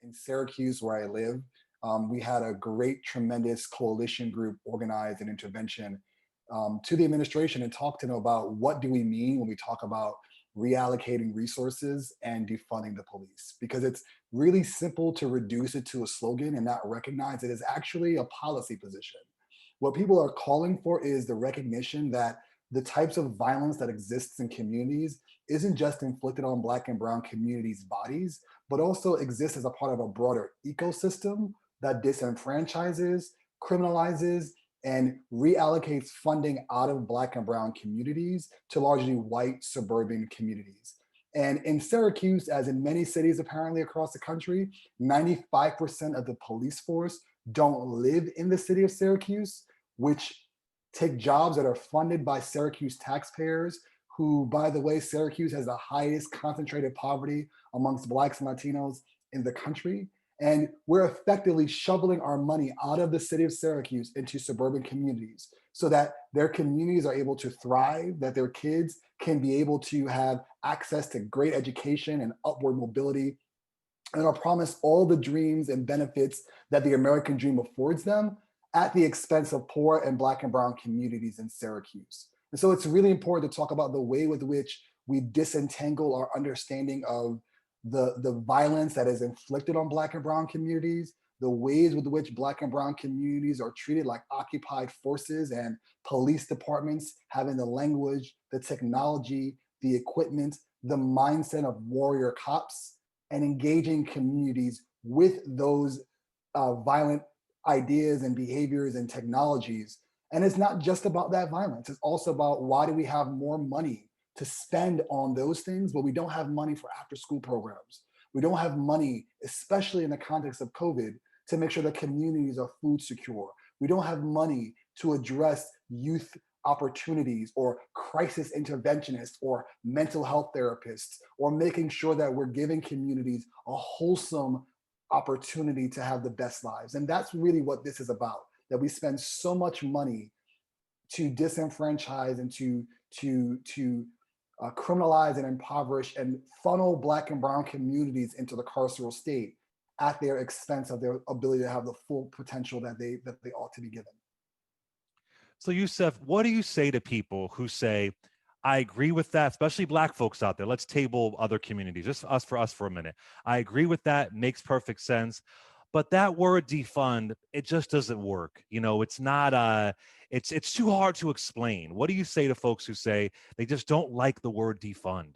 in Syracuse, where I live, we had a great, tremendous coalition group organize an intervention to the administration and talk to them about what do we mean when we talk about reallocating resources and defunding the police. Because it's really simple to reduce it to a slogan and not recognize it is actually a policy position. What people are calling for is the recognition that the types of violence that exists in communities isn't just inflicted on Black and Brown communities' bodies, but also exists as a part of a broader ecosystem that disenfranchises, criminalizes, and reallocates funding out of Black and Brown communities to largely white suburban communities. And in Syracuse, as in many cities apparently across the country, 95% of the police force don't live in the city of Syracuse, which take jobs that are funded by Syracuse taxpayers, who, by the way, Syracuse has the highest concentrated poverty amongst Blacks and Latinos in the country. And we're effectively shoveling our money out of the city of Syracuse into suburban communities so that their communities are able to thrive, that their kids can be able to have access to great education and upward mobility, and are promised all the dreams and benefits that the American dream affords them at the expense of poor and Black and Brown communities in Syracuse. And so it's really important to talk about the way with which we disentangle our understanding of the violence that is inflicted on Black and Brown communities, the ways with which Black and Brown communities are treated like occupied forces, and police departments having the language, the technology, the equipment, the mindset of warrior cops, and engaging communities with those violent ideas and behaviors and technologies. And it's not just about that violence. It's also about why do we have more money to spend on those things, but we don't have money for after school programs. We don't have money, especially in the context of COVID, to make sure that communities are food secure. We don't have money to address youth opportunities or crisis interventionists or mental health therapists, or making sure that we're giving communities a wholesome opportunity to have the best lives. And that's really what this is about, that we spend so much money to disenfranchise and to criminalize and impoverish and funnel Black and Brown communities into the carceral state at their expense of their ability to have the full potential that they ought to be given. So Yusuf, what do you say to people who say, I agree with that, especially Black folks out there? Let's table other communities, just us for a minute. I agree with that, makes perfect sense. But that word defund, it just doesn't work. You know, it's not, it's too hard to explain. What do you say to folks who say they just don't like the word defund?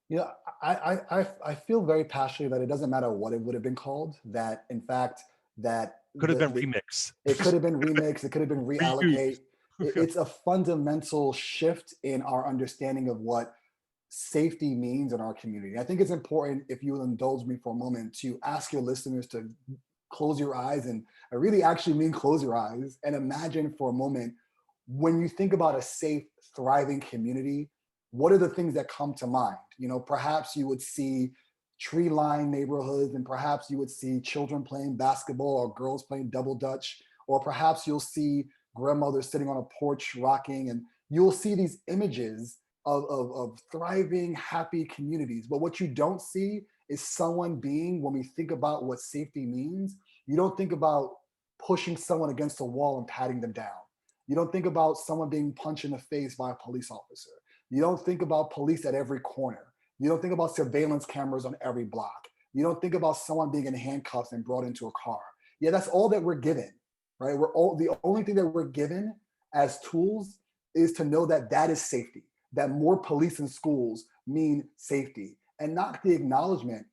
You know, I feel very passionately that it doesn't matter what it would have been called, that in fact, that Could have been remix. it could have been remix, it could have been reallocate. It's a fundamental shift in our understanding of what safety means in our community. I think it's important, if you will indulge me for a moment, to ask your listeners to close your eyes, and I really actually mean close your eyes, and imagine for a moment, when you think about a safe, thriving community, what are the things that come to mind? You know, perhaps you would see tree-lined neighborhoods, and perhaps you would see children playing basketball or girls playing double dutch, or perhaps you'll see grandmothers sitting on a porch rocking, and you'll see these images of thriving, happy communities. But what you don't see is someone being, when we think about what safety means, you don't think about pushing someone against a wall and patting them down. You don't think about someone being punched in the face by a police officer. You don't think about police at every corner. You don't think about surveillance cameras on every block. You don't think about someone being in handcuffs and brought into a car. Yeah, that's all that we're given, right? The only thing that we're given as tools is to know that that is safety, that more police in schools mean safety, and not the acknowledgement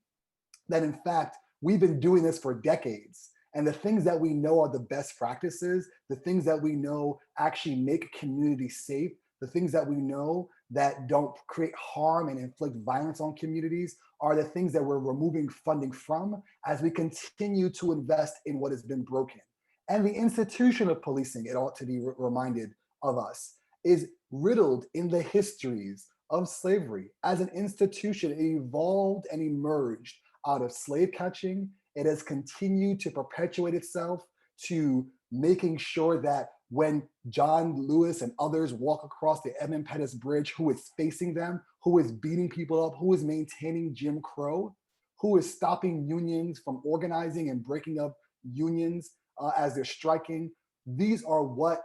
that in fact, we've been doing this for decades. And the things that we know are the best practices, the things that we know actually make communities safe, the things that we know that don't create harm and inflict violence on communities are the things that we're removing funding from as we continue to invest in what has been broken. And the institution of policing, it ought to be reminded of us, is riddled in the histories of slavery. As an institution, it evolved and emerged out of slave catching. It has continued to perpetuate itself to making sure that when John Lewis and others walk across the Edmund Pettus Bridge, who is facing them, who is beating people up, who is maintaining Jim Crow, who is stopping unions from organizing and breaking up unions as they're striking. These are what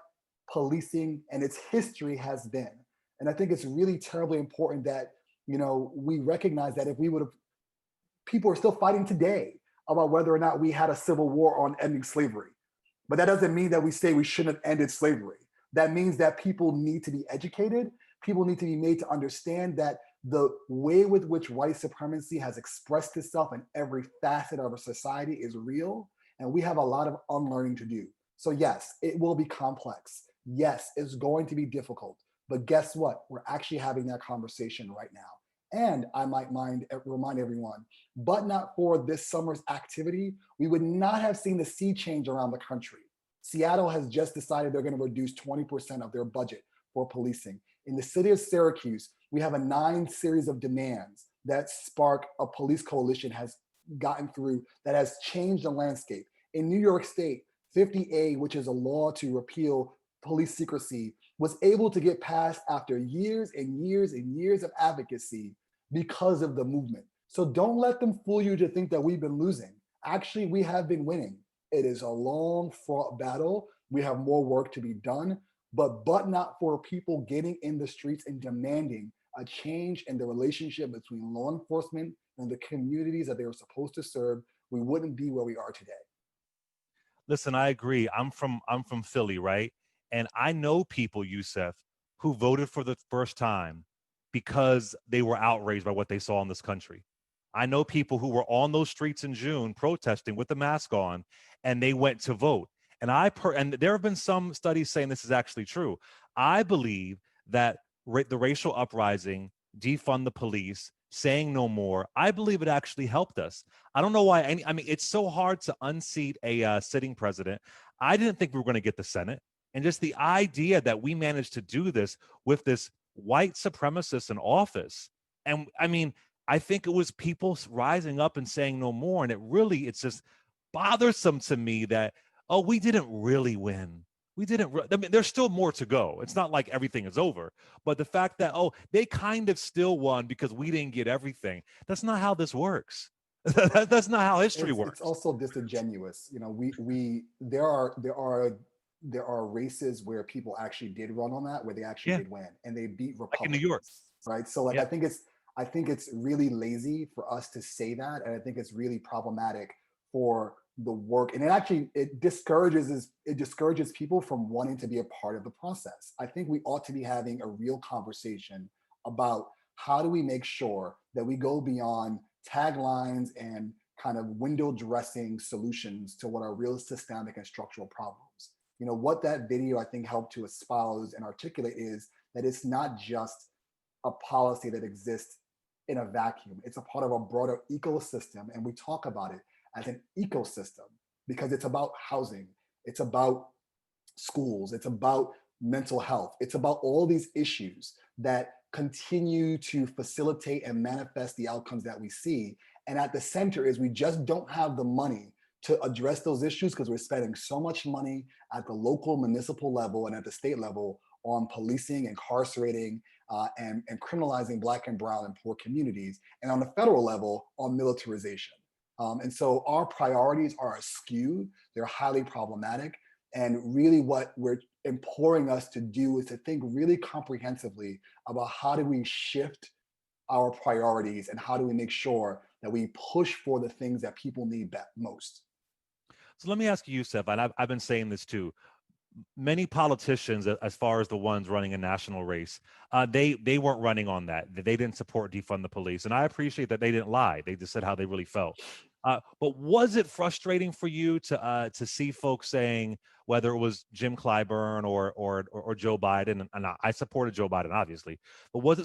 policing and its history has been. And I think it's really terribly important that, we recognize that if we would have, people are still fighting today about whether or not we had a civil war on ending slavery. But that doesn't mean that we say we shouldn't have ended slavery. That means that people need to be educated. People need to be made to understand that the way with which white supremacy has expressed itself in every facet of our society is real. And we have a lot of unlearning to do. So, yes, it will be complex. Yes, it's going to be difficult. But guess what? We're actually having that conversation right now. And I might remind everyone, but not for this summer's activity, we would not have seen the sea change around the country. Seattle has just decided they're going to reduce 20% of their budget for policing. In the city of Syracuse, we have a 9 series of demands that Spark, a police coalition, has gotten through that has changed the landscape. In New York State, 50A, which is a law to repeal police secrecy, was able to get passed after years and years and years of advocacy because of the movement. So don't let them fool you to think that we've been losing. Actually, we have been winning. It is a long, fraught battle. We have more work to be done, but not for people getting in the streets and demanding a change in the relationship between law enforcement and the communities that they were supposed to serve, we wouldn't be where we are today. Listen, I agree. I'm from Philly, right? And I know people, Yusuf, who voted for the first time because they were outraged by what they saw in this country. I know people who were on those streets in June protesting with the mask on, and they went to vote. And and there have been some studies saying this is actually true. I believe that the racial uprising, defund the police, saying no more, I believe it actually helped us. I don't know why. I mean, it's so hard to unseat a sitting president. I didn't think we were going to get the Senate. And just the idea that we managed to do this with this white supremacist in office. And I mean, I think it was people rising up and saying no more. And it's just bothersome to me that, oh, we didn't really win. I mean, there's still more to go. It's not like everything is over. But the fact that, oh, they kind of still won because we didn't get everything. That's not how this works. That's not how history works. It's also disingenuous. There are races where people actually did run on that, where they actually did win, and they beat Republicans. Like in New York, right? So, like, I think it's really lazy for us to say that, and I think it's really problematic for the work, and it discourages people from wanting to be a part of the process. I think we ought to be having a real conversation about how do we make sure that we go beyond taglines and kind of window dressing solutions to what are real systemic and structural problems. What that video I think helped to espouse and articulate is that it's not just a policy that exists in a vacuum. It's a part of a broader ecosystem, and we talk about it as an ecosystem because it's about housing, it's about schools, it's about mental health, it's about all these issues that continue to facilitate and manifest the outcomes that we see. And at the center is we just don't have the money to address those issues because we're spending so much money at the local municipal level and at the state level on policing, incarcerating, and criminalizing Black and brown and poor communities, and on the federal level on militarization. And so our priorities are askew, they're highly problematic, and really what we're imploring us to do is to think really comprehensively about how do we shift our priorities and how do we make sure that we push for the things that people need most. So let me ask you, Yusuf, and I've been saying this too. Many politicians, as far as the ones running a national race, they weren't running on that. They didn't support defund the police, and I appreciate that they didn't lie. They just said how they really felt. But was it frustrating for you to see folks saying, whether it was Jim Clyburn or Joe Biden, and I supported Joe Biden obviously, but was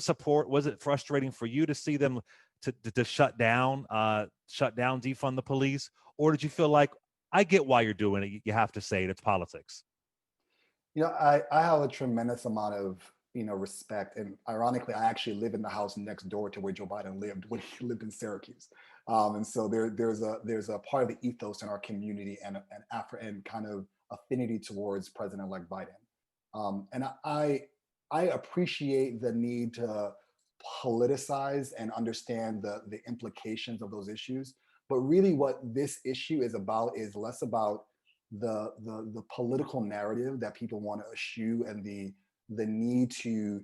it frustrating for you to see them to shut down defund the police, or did you feel like, I get why you're doing it, you have to say it, it's politics? I have a tremendous amount of respect, and ironically, I actually live in the house next door to where Joe Biden lived when he lived in Syracuse, and so there's a part of the ethos in our community and kind of affinity towards President-elect Biden, and I appreciate the need to politicize and understand the implications of those issues. But really what this issue is about is less about the political narrative that people want to eschew, and the need to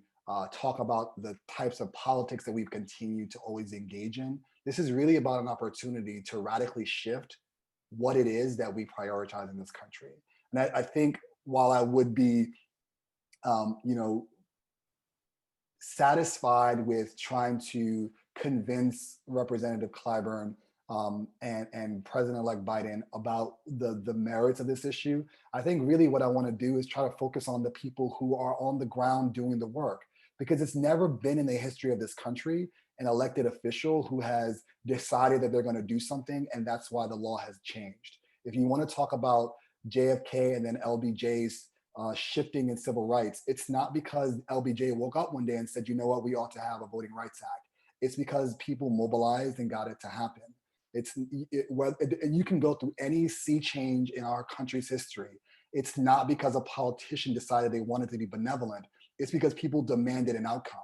talk about the types of politics that we've continued to always engage in. This is really about an opportunity to radically shift what it is that we prioritize in this country. And I think while I would be, you know, satisfied with trying to convince Representative Clyburn and President-elect Biden about the merits of this issue, I think really what I want to do is try to focus on the people who are on the ground doing the work, because it's never been in the history of this country an elected official who has decided that they're going to do something, and that's why the law has changed. If you want to talk about JFK and then LBJ's shifting in civil rights, it's not because LBJ woke up one day and said, you know what, we ought to have a Voting Rights Act. It's because people mobilized and got it to happen. You can go through any sea change in our country's history. It's not because a politician decided they wanted to be benevolent. It's because people demanded an outcome.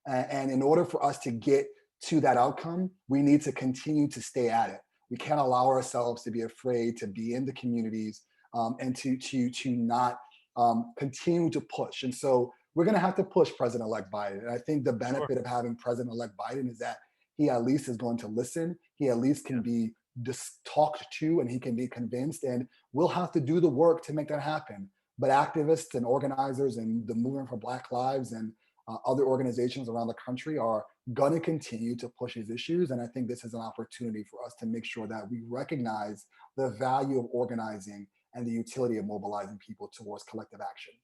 And in order for us to get to that outcome, we need to continue to stay at it. We can't allow ourselves to be afraid to be in the communities, and to not continue to push. And so we're going to have to push President-elect Biden. And I think the benefit of having President-elect Biden is that he at least is going to listen. He at least can be talked to, and he can be convinced. And we'll have to do the work to make that happen. But activists and organizers and the Movement for Black Lives and other organizations around the country are going to continue to push these issues. And I think this is an opportunity for us to make sure that we recognize the value of organizing and the utility of mobilizing people towards collective action.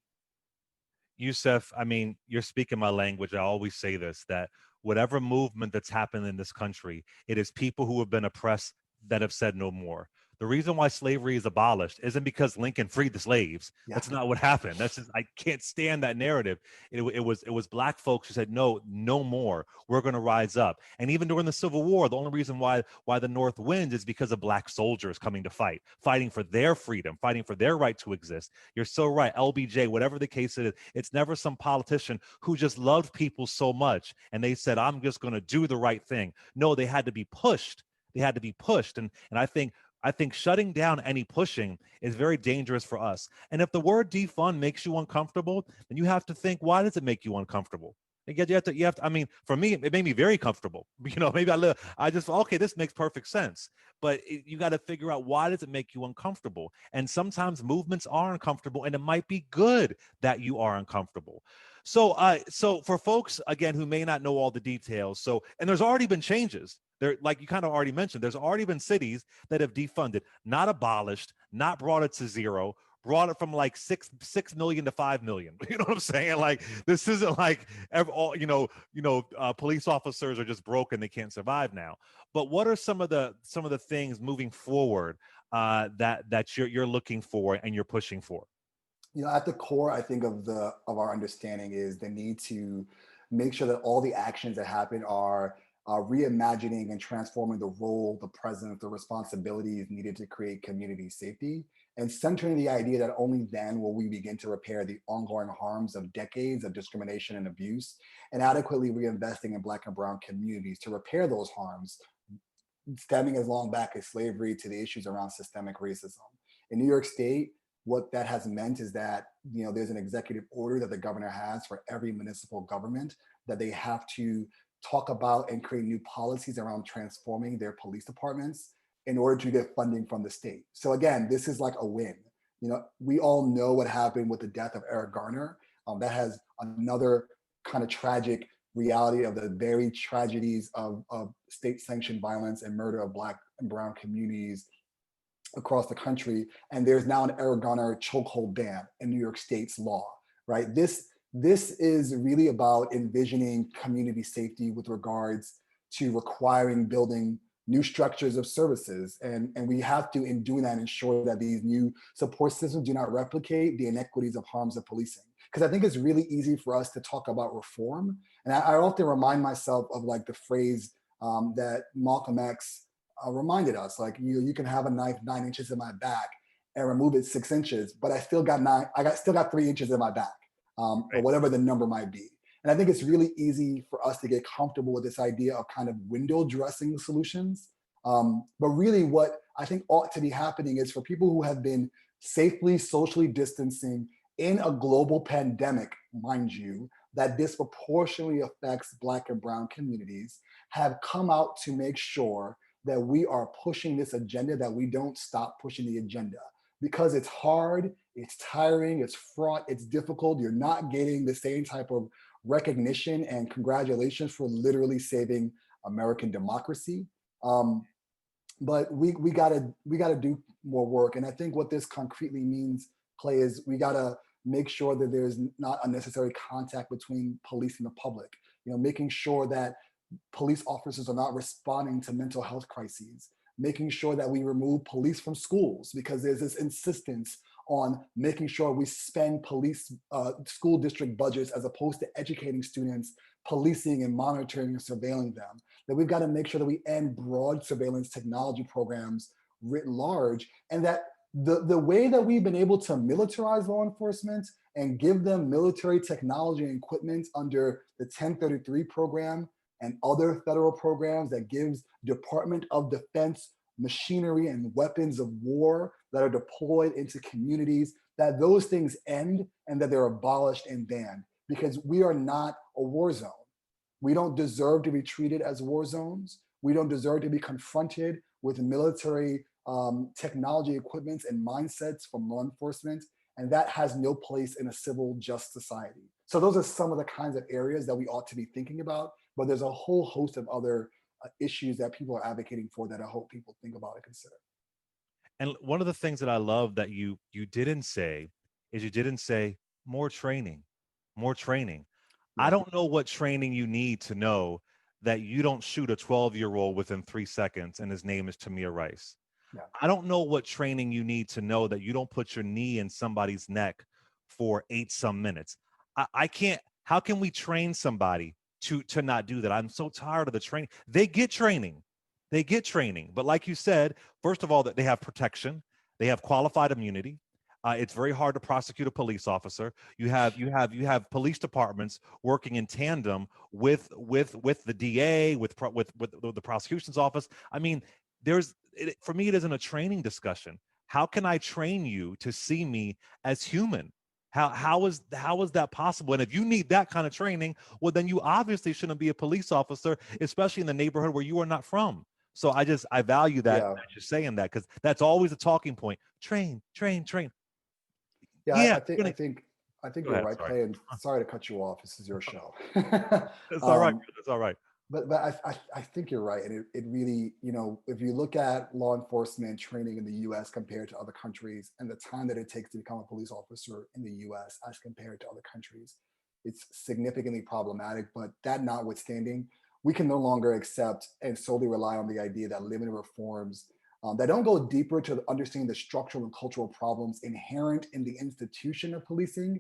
Yusuf, I mean, you're speaking my language. I always say this, that whatever movement that's happened in this country, it is people who have been oppressed that have said no more. The reason why slavery is abolished isn't because Lincoln freed the slaves. Yeah. That's not what happened. That's just, I can't stand that narrative. It was Black folks who said, no more. We're going to rise up. And even during the Civil War, the only reason why the North wins is because of Black soldiers coming to fighting for their freedom, fighting for their right to exist. You're so right. LBJ, whatever the case is, it's never some politician who just loved people so much and they said, I'm just going to do the right thing. No, they had to be pushed. They had to be pushed. And I think shutting down any pushing is very dangerous for us. And if the word defund makes you uncomfortable, then you have to think, why does it make you uncomfortable? You have to, I mean, for me, it made me very comfortable. You know, maybe I just, okay, this makes perfect sense. But you got to figure out, why does it make you uncomfortable? And sometimes movements are uncomfortable, and it might be good that you are uncomfortable. So for folks, again, who may not know all the details, and there's already been changes. There, like you kind of already mentioned, there's already been cities that have defunded, not abolished, not brought it to zero, brought it from like 6 million to 5 million. You know what I'm saying? Like, this isn't like police officers are just broken, they can't survive now. But what are some of the things moving forward that you're looking for and you're pushing for? You know, at the core, I think of our understanding is the need to make sure that all the actions that happen are reimagining and transforming the role, the presence, the responsibilities needed to create community safety, and centering the idea that only then will we begin to repair the ongoing harms of decades of discrimination and abuse, and adequately reinvesting in Black and Brown communities to repair those harms, stemming as long back as slavery to the issues around systemic racism. In New York State, what that has meant is that, you know, there's an executive order that the governor has for every municipal government that they have to talk about and create new policies around transforming their police departments in order to get funding from the state. So again, this is like a win. You know, we all know what happened with the death of Eric Garner. That has another kind of tragic reality of the very tragedies of state-sanctioned violence and murder of Black and Brown communities across the country. And there's now an Eric Garner chokehold ban in New York State's law, right? This is really about envisioning community safety with regards to requiring building new structures of services. And we have to, in doing that, ensure that these new support systems do not replicate the inequities of harms of policing. Because I think it's really easy for us to talk about reform. And I often remind myself of like the phrase that Malcolm X reminded us, like, you can have a knife 9 inches in my back and remove it 6 inches, but I still got 3 inches in my back. Or whatever the number might be. And I think it's really easy for us to get comfortable with this idea of kind of window dressing solutions. But really, what I think ought to be happening is for people who have been safely socially distancing in a global pandemic, mind you, that disproportionately affects Black and Brown communities, have come out to make sure that we are pushing this agenda, that we don't stop pushing the agenda. Because it's hard, it's tiring, it's fraught, it's difficult. You're not getting the same type of recognition and congratulations for literally saving American democracy. Um, but we gotta do more work. And I think what this concretely means, Clay, is we gotta make sure that there's not unnecessary contact between police and the public. Making sure that police officers are not responding to mental health crises, making sure that we remove police from schools because there's this insistence on making sure we spend police school district budgets as opposed to educating students, policing and monitoring and surveilling them. That we've got to make sure that we end broad surveillance technology programs writ large, and that the way that we've been able to militarize law enforcement and give them military technology and equipment under the 1033 program and other federal programs that gives Department of Defense machinery and weapons of war that are deployed into communities, that those things end and that they're abolished and banned, because we are not a war zone. We don't deserve to be treated as war zones. We don't deserve to be confronted with military technology equipments and mindsets from law enforcement. And that has no place in a civil just society. So those are some of the kinds of areas that we ought to be thinking about, but there's a whole host of other issues that people are advocating for that I hope people think about and consider. And one of the things that I love that you didn't say is you didn't say more training, more training. I Yeah, don't know what training you need to know that you don't shoot a 12-year-old within 3 seconds and his name is Tamir Rice. yeah, I don't know what training you need to know that you don't put your knee in somebody's neck for 8 some minutes. I can't, how can we train somebody to not do that? I'm so tired of the training. They get training. They get training. But like you said, first of all, that they have protection, they have qualified immunity. It's very hard to prosecute a police officer. You have police departments working in tandem with the DA, with the prosecution's office. I mean, for me, it isn't a training discussion. How can I train you to see me as human? How is that possible? And if you need that kind of training, well, then you obviously shouldn't be a police officer, especially in the neighborhood where you are not from. So I value that yeah, you're saying that, because that's always a talking point. Train, train, train. yeah. Yeah, I think go you're ahead. right, Sorry, Clay. And sorry to cut you off. This is your show. that's all right. um, That's all right. but I think you're right, and it really, if you look at law enforcement training in the U.S. compared to other countries, and the time that it takes to become a police officer in the U.S. as compared to other countries, it's significantly problematic. But that notwithstanding, we can no longer accept and solely rely on the idea that limited reforms that don't go deeper to understanding the structural and cultural problems inherent in the institution of policing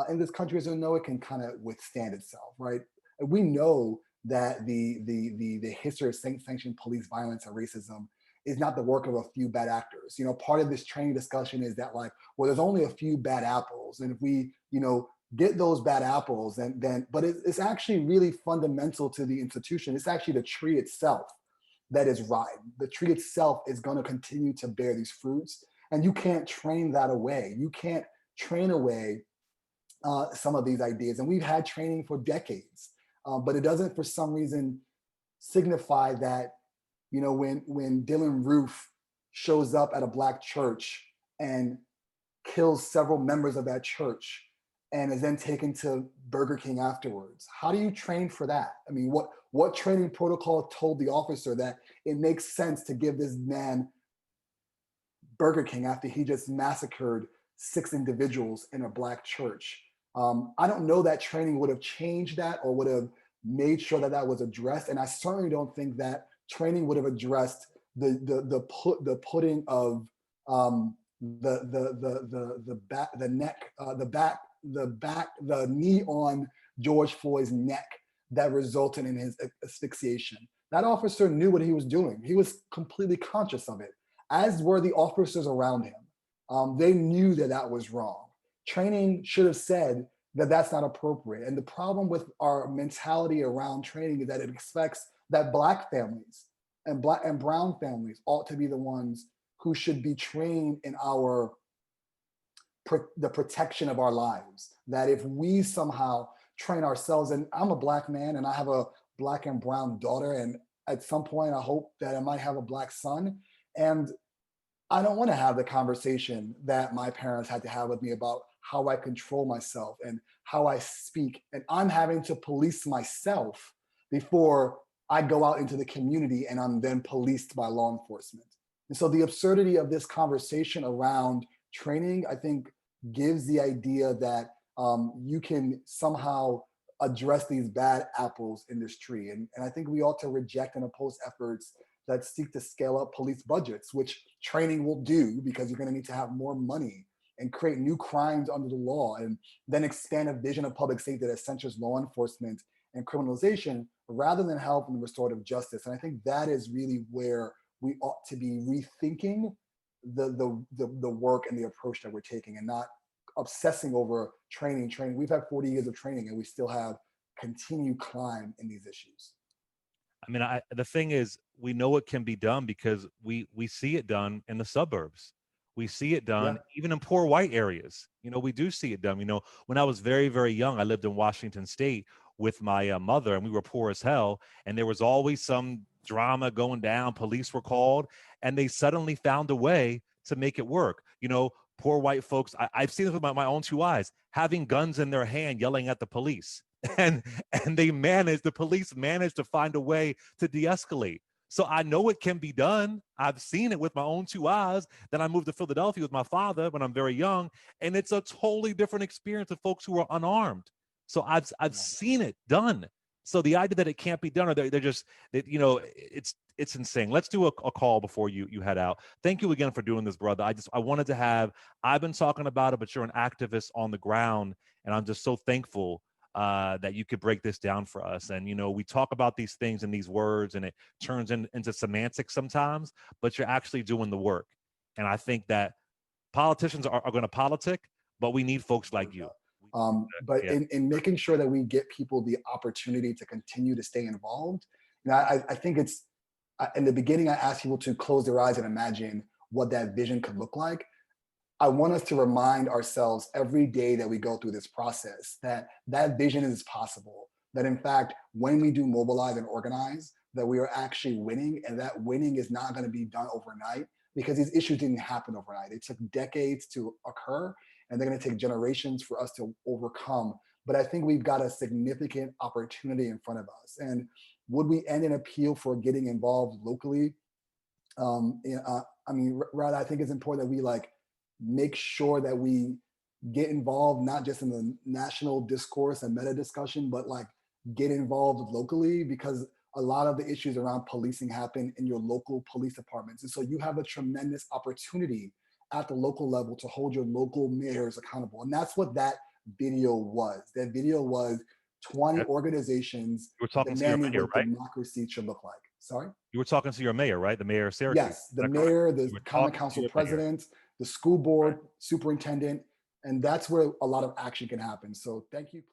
in this country, as we know, it can kind of withstand itself, right? We know that the history of sanctioned police violence and racism is not the work of a few bad actors. Part of this training discussion is that, like, well, there's only a few bad apples, and if we, get those bad apples, and then, but it's actually really fundamental to the institution. It's actually the tree itself that is rotten. The tree itself is going to continue to bear these fruits, and you can't train that away. You can't train away some of these ideas, and we've had training for decades, but it doesn't, for some reason, signify that when Dylan Roof shows up at a Black church and kills several members of that church and is then taken to Burger King afterwards. How do you train for that? I mean, what training protocol told the officer that it makes sense to give this man Burger King after he just massacred 6 individuals in a Black church? I don't know that training would have changed that or would have made sure that that was addressed. And I certainly don't think that training would have addressed the putting of the knee on George Floyd's neck that resulted in his asphyxiation. That officer knew what he was doing. He was completely conscious of it, as were the officers around him. They knew that that was wrong. Training should have said, that that's not appropriate. And the problem with our mentality around training is that it expects that Black families and Black and brown families ought to be the ones who should be trained in the protection of our lives. That if we somehow train ourselves, and I'm a Black man and I have a Black and brown daughter, and at some point I hope that I might have a Black son. And I don't want to have the conversation that my parents had to have with me about how I control myself and how I speak. And I'm having to police myself before I go out into the community and I'm then policed by law enforcement. And so the absurdity of this conversation around training, I think, gives the idea that you can somehow address these bad apples in this tree. And I think we ought to reject and oppose efforts that seek to scale up police budgets, which training will do, because you're going to need to have more money and create new crimes under the law, and then expand a vision of public safety that centers law enforcement and criminalization rather than help and restorative justice. And I think that is really where we ought to be rethinking the work and the approach that we're taking, and not obsessing over training. We've had 40 years of training and we still have continued climb in these issues. I mean, the thing is, we know it can be done because we see it done in the suburbs. We see it done Yeah. even in poor white areas. We do see it done. When I was very, very young, I lived in Washington State with my mother, and we were poor as hell. And there was always some drama going down. Police were called, and they suddenly found a way to make it work. Poor white folks, I've seen this with my own two eyes, having guns in their hand, yelling at the police. And the police managed to find a way to de-escalate. So I know it can be done. I've seen it with my own two eyes. Then I moved to Philadelphia with my father when I'm very young, and it's a totally different experience with folks who are unarmed. So I've seen it done. So the idea that it can't be done, or they're just, it's insane. Let's do a call before you head out. Thank you again for doing this, brother. I've been talking about it, but you're an activist on the ground, and I'm just so thankful that you could break this down for us. And, we talk about these things and these words, and it turns into semantics sometimes, but you're actually doing the work. And I think that politicians are going to politic, but we need folks like you. But in making sure that we get people the opportunity to continue to stay involved, I think it's, in the beginning, I asked people to close their eyes and imagine what that vision could look like. I want us to remind ourselves every day that we go through this process that that vision is possible, that in fact, when we do mobilize and organize, that we are actually winning, and that winning is not going to be done overnight, because these issues didn't happen overnight. It took decades to occur, and they're going to take generations for us to overcome. But I think we've got a significant opportunity in front of us. And would we end an appeal for getting involved locally? Rather, I think it's important that we make sure that we get involved, not just in the national discourse and meta discussion, but get involved locally, because a lot of the issues around policing happen in your local police departments. And so you have a tremendous opportunity at the local level to hold your local mayors accountable. And that's what that video was. That video was 20 organizations You were talking to your demanding mayor, what right? democracy should look like. Sorry? You were talking to your mayor, right? The mayor of Syracuse. Yes, the mayor, the You were common talking to council your mayor. president, the school board superintendent, and that's where a lot of action can happen. So thank you.